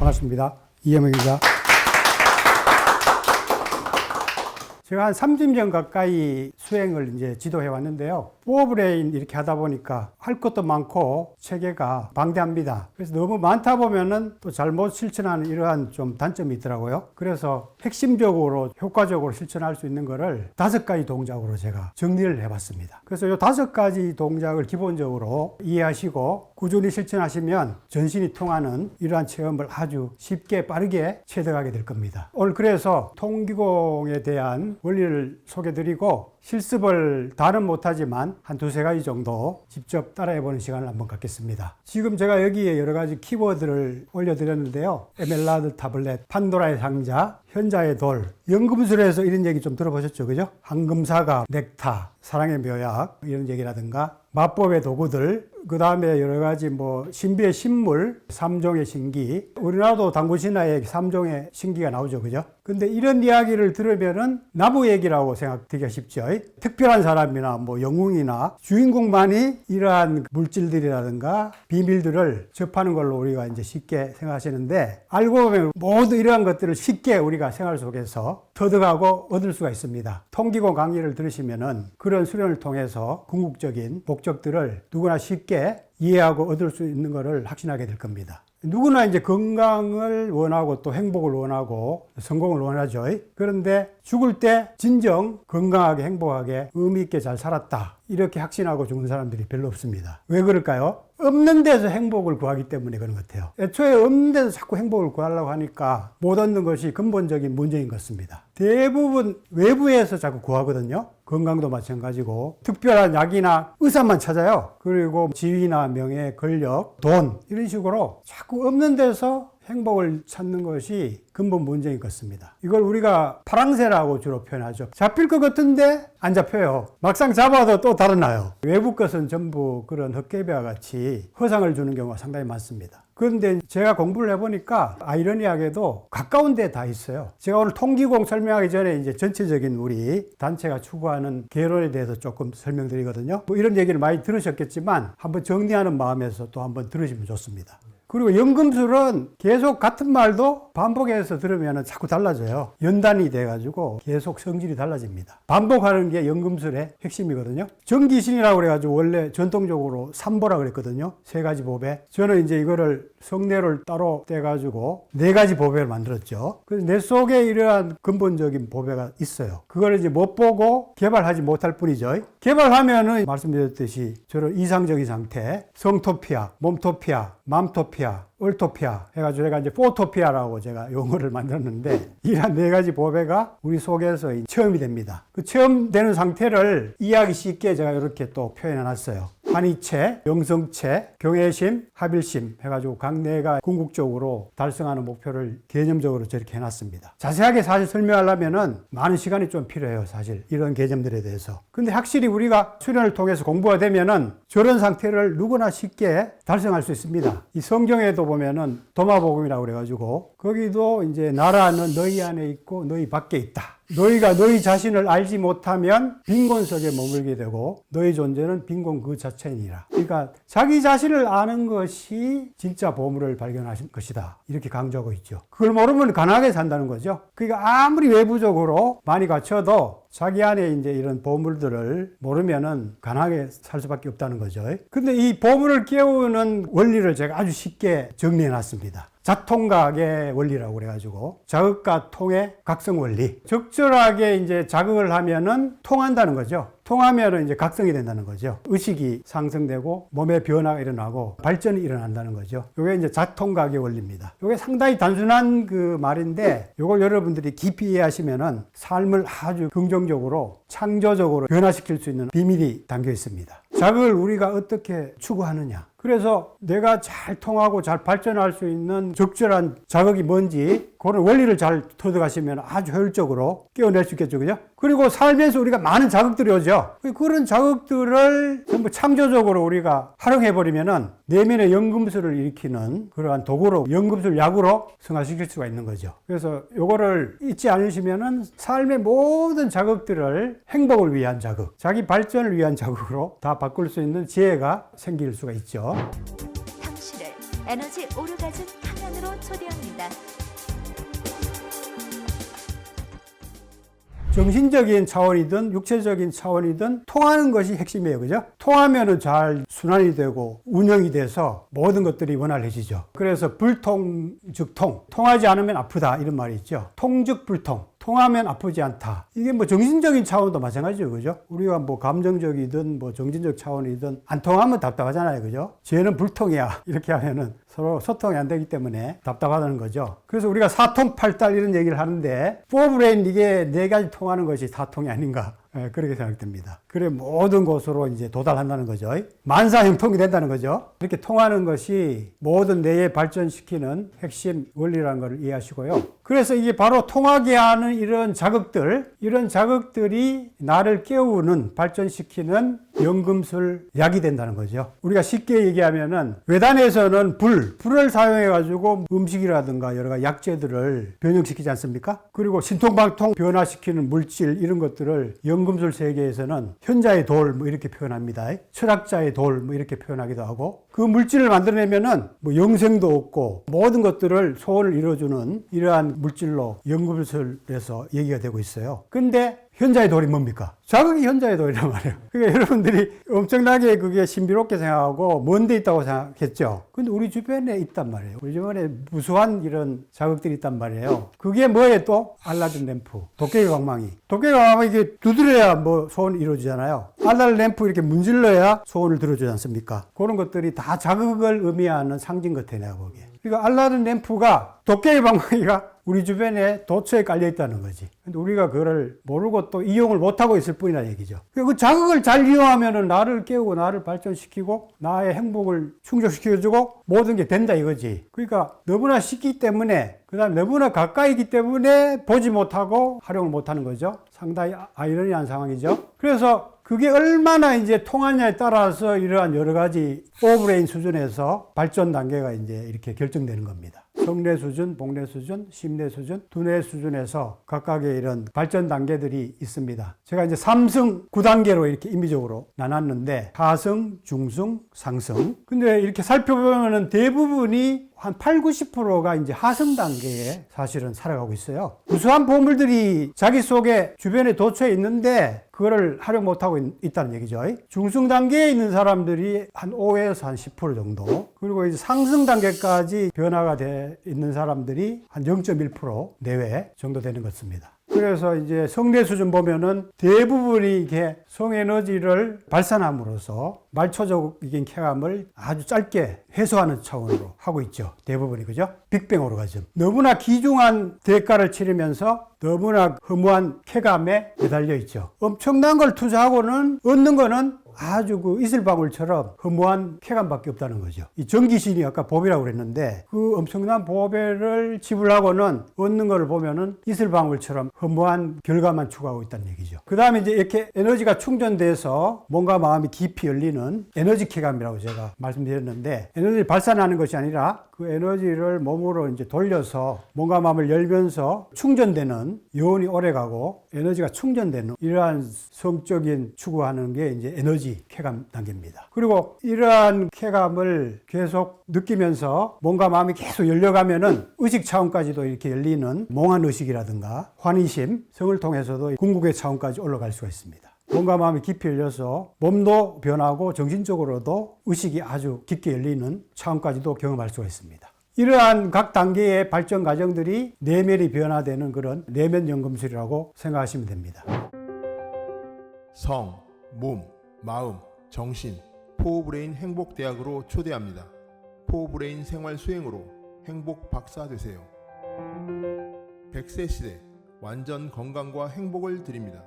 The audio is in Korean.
반갑습니다. 이혜명입니다. 제가 한 30년 가까이 수행을 이제 지도해 왔는데요. 포어브레인 이렇게 하다 보니까 할 것도 많고 체계가 방대합니다. 그래서 너무 많다 보면은 또 잘못 실천하는 이러한 좀 단점이 있더라고요. 그래서 핵심적으로 효과적으로 실천할 수 있는 거를 5가지 동작으로 제가 정리를 해 봤습니다. 그래서 이 5가지 동작을 기본적으로 이해하시고 꾸준히 실천하시면 전신이 통하는 이러한 체험을 아주 쉽게 빠르게 체득하게 될 겁니다. 오늘 그래서 통기공에 대한 원리를 소개드리고 실습을 다는 못하지만 한 2-3가지 정도 직접 따라해보는 시간을 한번 갖겠습니다. 지금 제가 여기에 여러 가지 키워드를 올려드렸는데요. 에메랄드 타블렛, 판도라의 상자, 현자의 돌, 연금술에서 이런 얘기 좀 들어보셨죠? 그죠? 황금사과, 넥타, 사랑의 묘약 이런 얘기라든가 마법의 도구들, 그 다음에 여러 가지 신비의 신물, 3종의 신기, 우리나라도 당구신화에 3종의 신기가 나오죠. 그죠? 근데 이런 이야기를 들으면은 나무 얘기라고 생각되기가 쉽죠. 특별한 사람이나 영웅이나 주인공만이 이러한 물질들이라든가 비밀들을 접하는 걸로 우리가 이제 쉽게 생각하시는데, 알고 보면 모두 이러한 것들을 쉽게 우리가 생활 속에서 터득하고 얻을 수가 있습니다. 통기공 강의를 들으시면은 그런 수련을 통해서 궁극적인 목적들을 누구나 쉽게 이해하고 얻을 수 있는 것을 확신하게 될 겁니다. 누구나 이제 건강을 원하고 또 행복을 원하고 성공을 원하죠. 그런데 죽을 때 진정 건강하게 행복하게 의미 있게 잘 살았다, 이렇게 확신하고 죽는 사람들이 별로 없습니다. 왜 그럴까요? 없는 데서 행복을 구하기 때문에 그런 것 같아요. 애초에 없는 데서 자꾸 행복을 구하려고 하니까 못 얻는 것이 근본적인 문제인 것 같습니다. 대부분 외부에서 자꾸 구하거든요. 건강도 마찬가지고 특별한 약이나 의사만 찾아요. 그리고 지위나 명예, 권력, 돈 이런 식으로 자꾸 없는 데서 행복을 찾는 것이 근본 문제인 것 같습니다. 이걸 우리가 파랑새라고 주로 표현하죠. 잡힐 것 같은데 안 잡혀요. 막상 잡아도 또 달아나요. 외부 것은 전부 그런 헛개비와 같이 허상을 주는 경우가 상당히 많습니다. 그런데 제가 공부를 해보니까 아이러니하게도 가까운 데 다 있어요. 제가 오늘 통기공 설명하기 전에 이제 전체적인 우리 단체가 추구하는 개론에 대해서 조금 설명드리거든요. 이런 얘기를 많이 들으셨겠지만 한번 정리하는 마음에서 또 한번 들으시면 좋습니다. 그리고 연금술은 계속 같은 말도 반복해서 들으면 자꾸 달라져요. 연단이 돼가지고 계속 성질이 달라집니다. 반복하는 게 연금술의 핵심이거든요. 정기신이라고 그래가지고 원래 전통적으로 삼보라 그랬거든요. 3가지 보배. 저는 이제 이거를 성례를 따로 떼가지고 4가지 보배를 만들었죠. 그래서 내 속에 이러한 근본적인 보배가 있어요. 그걸 이제 못 보고 개발하지 못할 뿐이죠. 개발하면은 말씀드렸듯이 저런 이상적인 상태, 성토피아, 몸토피아, 맘토피아, 얼토피아 해가지고 제가 이제 포토피아라고 제가 용어를 만들었는데, 이런 4가지 보배가 우리 속에서 체험이 됩니다. 그 체험되는 상태를 이해하기 쉽게 제가 이렇게 또 표현해 놨어요. 환희체, 영성체, 경외심, 합일심 해가지고 각 4가 궁극적으로 달성하는 목표를 개념적으로 저렇게 해놨습니다. 자세하게 사실 설명하려면은 많은 시간이 좀 필요해요. 사실 이런 개념들에 대해서. 근데 확실히 우리가 수련을 통해서 공부가 되면은 저런 상태를 누구나 쉽게 달성할 수 있습니다. 이 성경에도 보면은 도마복음이라고 그래가지고 거기도 이제 나라는 너희 안에 있고 너희 밖에 있다. 너희가 너희 자신을 알지 못하면 빈곤 속에 머물게 되고 너희 존재는 빈곤 그 자체이니라. 그러니까 자기 자신을 아는 것이 진짜 보물을 발견하신 것이다, 이렇게 강조하고 있죠. 그걸 모르면 가난하게 산다는 거죠. 그러니까 아무리 외부적으로 많이 갖춰도 자기 안에 이제 이런 보물들을 모르면은 가난하게 살 수밖에 없다는 거죠. 근데 이 보물을 깨우는 원리를 제가 아주 쉽게 정리해 놨습니다. 자통각의 원리라고 그래가지고 자극과 통의 각성 원리. 적절하게 이제 자극을 하면은 통한다는 거죠. 통하면은 이제 각성이 된다는 거죠. 의식이 상승되고 몸의 변화가 일어나고 발전이 일어난다는 거죠. 이게 이제 자통각의 원리입니다. 이게 상당히 단순한 그 말인데 이걸 여러분들이 깊이 이해하시면은 삶을 아주 긍정적으로 창조적으로 변화시킬 수 있는 비밀이 담겨 있습니다. 자극을 우리가 어떻게 추구하느냐. 그래서 내가 잘 통하고 잘 발전할 수 있는 적절한 자극이 뭔지 그런 원리를 잘 터득하시면 아주 효율적으로 깨어낼 수 있겠죠. 그죠? 그리고 삶에서 우리가 많은 자극들이 오죠. 그런 자극들을 전부 창조적으로 우리가 활용해버리면은 내면의 연금술을 일으키는 그러한 도구로, 연금술 약으로 승화시킬 수가 있는 거죠. 그래서 요거를 잊지 않으시면은 삶의 모든 자극들을 행복을 위한 자극, 자기 발전을 위한 자극으로 다 바꿀 수 있는 지혜가 생길 수가 있죠. 당신을 에너지 오르가즘 화면으로 초대합니다. 정신적인 차원이든 육체적인 차원이든 통하는 것이 핵심이에요. 그죠? 통하면은 잘 순환이 되고 운영이 돼서 모든 것들이 원활해지죠. 그래서 불통 즉 통. 통하지 않으면 아프다 이런 말이 있죠. 통 즉 불통. 통하면 아프지 않다. 이게 뭐 정신적인 차원도 마찬가지죠. 그죠? 우리가 뭐 감정적이든 뭐 정신적 차원이든 안 통하면 답답하잖아요. 그죠? 쟤는 불통이야. 이렇게 하면은 서로 소통이 안 되기 때문에 답답하다는 거죠. 그래서 우리가 사통팔달 이런 얘기를 하는데 포브레인 이게 네 가지 통하는 것이 사통이 아닌가. 그렇게 생각됩니다. 그래 모든 곳으로 이제 도달한다는 거죠. 만사형통이 된다는 거죠. 이렇게 통하는 것이 모든 뇌에 발전시키는 핵심 원리라는 걸 이해하시고요. 그래서 이게 바로 통하게 하는 이런 자극들이 나를 깨우는 발전시키는 연금술 약이 된다는 거죠. 우리가 쉽게 얘기하면은 외단에서는 불을 사용해 가지고 음식이라든가 여러 가지 약재들을 변형시키지 않습니까? 그리고 신통방통 변화시키는 물질 이런 것들을 연금술 세계에서는 현자의 돌 뭐 이렇게 표현합니다. 철학자의 돌 뭐 이렇게 표현하기도 하고 그 물질을 만들어내면은 뭐 영생도 없고 모든 것들을 소원을 이루어주는 이러한 물질로 연금술에서 얘기가 되고 있어요. 근데 현자의 돌이 뭡니까? 자극이 현자의 돌이란 말이에요. 그러니까 여러분들이 엄청나게 그게 신비롭게 생각하고 먼 데 있다고 생각했죠. 근데 우리 주변에 있단 말이에요. 우리 주변에 무수한 이런 자극들이 있단 말이에요. 그게 뭐예요 또? 알라딘 램프, 도깨비 방망이. 도깨비 방망이 이게 두드려야 뭐 소원 이루어지잖아요. 알라딘 램프 이렇게 문질러야 소원을 들어주지 않습니까? 그런 것들이 다 자극을 의미하는 상징 같아요, 내가 보기에. 그러니까 알라딘 램프가 도깨비 방망이가 우리 주변에 도처에 깔려 있다는 거지. 근데 우리가 그걸 모르고 또 이용을 못하고 있을 뿐이라는 얘기죠. 그 자극을 잘 이용하면은 나를 깨우고 나를 발전시키고 나의 행복을 충족시켜주고 모든 게 된다 이거지. 그러니까 너무나 쉽기 때문에 그 다음에 너무나 가까이기 때문에 보지 못하고 활용을 못하는 거죠. 상당히 아이러니한 상황이죠. 그래서 그게 얼마나 이제 통하냐에 따라서 이러한 여러 가지 포브레인 수준에서 발전 단계가 이제 이렇게 결정되는 겁니다. 성뇌 수준, 복뇌 수준, 심뇌 수준, 두뇌 수준에서 각각의 이런 발전 단계들이 있습니다. 제가 이제 3승 9단계로 이렇게 임의적으로 나눴는데 하승, 중승, 상승. 근데 이렇게 살펴보면은 대부분이 한 80~90%가 이제 하승 단계에 사실은 살아가고 있어요. 우수한 보물들이 자기 속에 주변에 도처에 있는데 그거를 활용 못하고 있다는 얘기죠. 중승 단계에 있는 사람들이 한 5에서 한 10% 정도. 그리고 이제 상승 단계까지 변화가 돼 있는 사람들이 한 0.1% 내외 정도 되는 것 같습니다. 그래서 이제 성뇌 수준 보면은 대부분이 이게 성에너지를 발산함으로써 말초적인 쾌감을 아주 짧게 해소하는 차원으로 하고 있죠. 대부분이 그죠? 빅뱅으로 가죠. 너무나 귀중한 대가를 치르면서 너무나 허무한 쾌감에 매달려 있죠. 엄청난 걸 투자하고는 얻는 거는 아주 그 이슬방울처럼 허무한 쾌감밖에 없다는 거죠. 이 전기신이 아까 보배라고 그랬는데 그 엄청난 보배를 지불하고는 얻는 걸 보면은 이슬방울처럼 허무한 결과만 추구하고 있다는 얘기죠. 그 다음에 이제 이렇게 에너지가 충전돼서 몸과 마음이 깊이 열리는 에너지 쾌감이라고 제가 말씀드렸는데 에너지를 발산하는 것이 아니라 그 에너지를 몸으로 이제 돌려서 몸과 마음을 열면서 충전되는 여운이 오래가고 에너지가 충전되는 이러한 성적인 추구하는 게 이제 에너지 쾌감 단계입니다. 그리고 이러한 쾌감을 계속 느끼면서 몸과 마음이 계속 열려가면은 의식 차원까지도 이렇게 열리는 몽환 의식이라든가 환희심, 성을 통해서도 궁극의 차원까지 올라갈 수가 있습니다. 몸과 마음이 깊이 열려서 몸도 변하고 정신적으로도 의식이 아주 깊게 열리는 차원까지도 경험할 수가 있습니다. 이러한 각 단계의 발전 과정들이 내면이 변화되는 그런 내면 연금술이라고 생각하시면 됩니다. 성, 몸, 마음, 정신, 포브레인 행복대학으로 초대합니다. 포브레인 생활 수행으로 행복 박사 되세요. 100세 시대 완전 건강과 행복을 드립니다.